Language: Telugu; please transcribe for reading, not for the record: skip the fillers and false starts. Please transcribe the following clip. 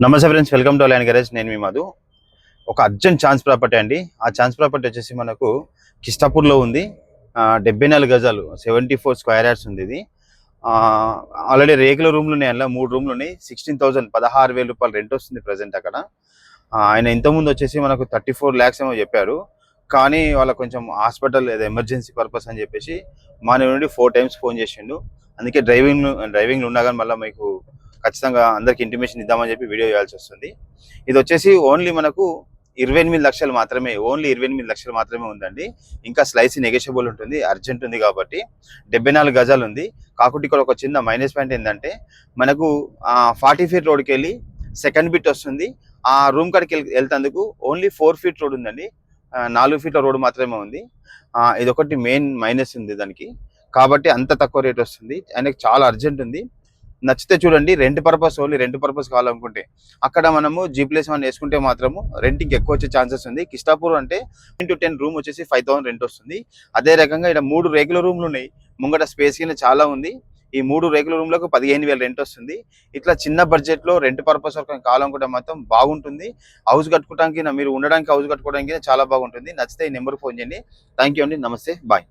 నమస్తే friends, welcome to align garage. నేను మీ మధు. ఒక అర్జెంట్ ఛాన్స్ ప్రాపర్టీ అండి. ఆ ఛాన్స్ ప్రాపర్టీ వచ్చేసి మనకు కిష్టాపూర్లో ఉంది. 74 గజాలు, 74 స్క్వేర్ యార్డ్స్ ఉంది ఇది. ఆల్రెడీ రేకుల రూమ్లు ఉన్నాయి, అందులో 3 రూమ్లు ఉన్నాయి. 16,000 16,000 రూపాయలు రెంట్ వస్తుంది ప్రజెంట్ అక్కడ. ఆయన ఇంతకుముందు వచ్చేసి మనకు 34 lakhs ఏమో చెప్పారు. కానీ వాళ్ళ కొంచెం హాస్పిటల్ ఏదో ఎమర్జెన్సీ పర్పస్ అని చెప్పేసి మా నుండి 4 times ఫోన్ చేసిండు. అందుకే డ్రైవింగ్లో ఉన్నా కానీ మళ్ళీ మీకు ఖచ్చితంగా అందరికి ఇంటిమేషన్ ఇద్దామని చెప్పి వీడియో చేయాల్సి వస్తుంది. ఇది వచ్చేసి ఓన్లీ మనకు 28 లక్షలు మాత్రమే, ఓన్లీ 28 లక్షలు మాత్రమే ఉందండి. ఇంకా స్లైస్ నెగోషియబుల్ ఉంటుంది, అర్జెంట్ ఉంది కాబట్టి. 74 గజాలు ఉంది. కాకపోతే ఇక్కడ ఒక చిన్న మైనస్ పాయింట్ ఏంటంటే మనకు 40 feet రోడ్కి వెళ్ళి సెకండ్ బిట్ వస్తుంది. ఆ రూమ్ కాడికి వెళ్తేందుకు ఓన్లీ 4 feet రోడ్ ఉందండి. 4 feet రోడ్ మాత్రమే ఉంది. ఇది ఒకటి మెయిన్ మైనస్ ఉంది దానికి. కాబట్టి అంత తక్కువ రేట్ వస్తుంది. ఆయనకు చాలా అర్జెంట్ ఉంది. నచ్చితే చూడండి. Rent purpose, only rent purpose కావాలనుకుంటే అక్కడ మనము G+1 వేసుకుంటే మాత్రము రెంటింగ్ ఎక్కువ వచ్చే ఛాన్సెస్ ఉంది. కిష్టాపూర్ అంటే 10 రూమ్ వచ్చేసి 5,000 రెంట్ వస్తుంది. అదే రకంగా ఇక్కడ 3 రెగ్యులర్ రూమ్లు ఉన్నాయి. ముంగట స్పేస్ కింద చాలా ఉంది. ఈ 3 రెగ్యులర్ రూమ్లకు 15,000 రెంట్ వస్తుంది. ఇట్లా చిన్న బడ్జెట్లో రెంట్ పర్పస్ కావాలనుకుంటే మాత్రం బాగుంటుంది. హౌస్ కట్టుకోవడానికి, మీరు ఉండడానికి, హౌస్ కట్టుకోవడానికి చాలా బాగుంటుంది. నచ్చితే ఈ నెంబర్ ఫోన్ చేయండి. థ్యాంక్ యూ అండి. నమస్తే, బాయ్.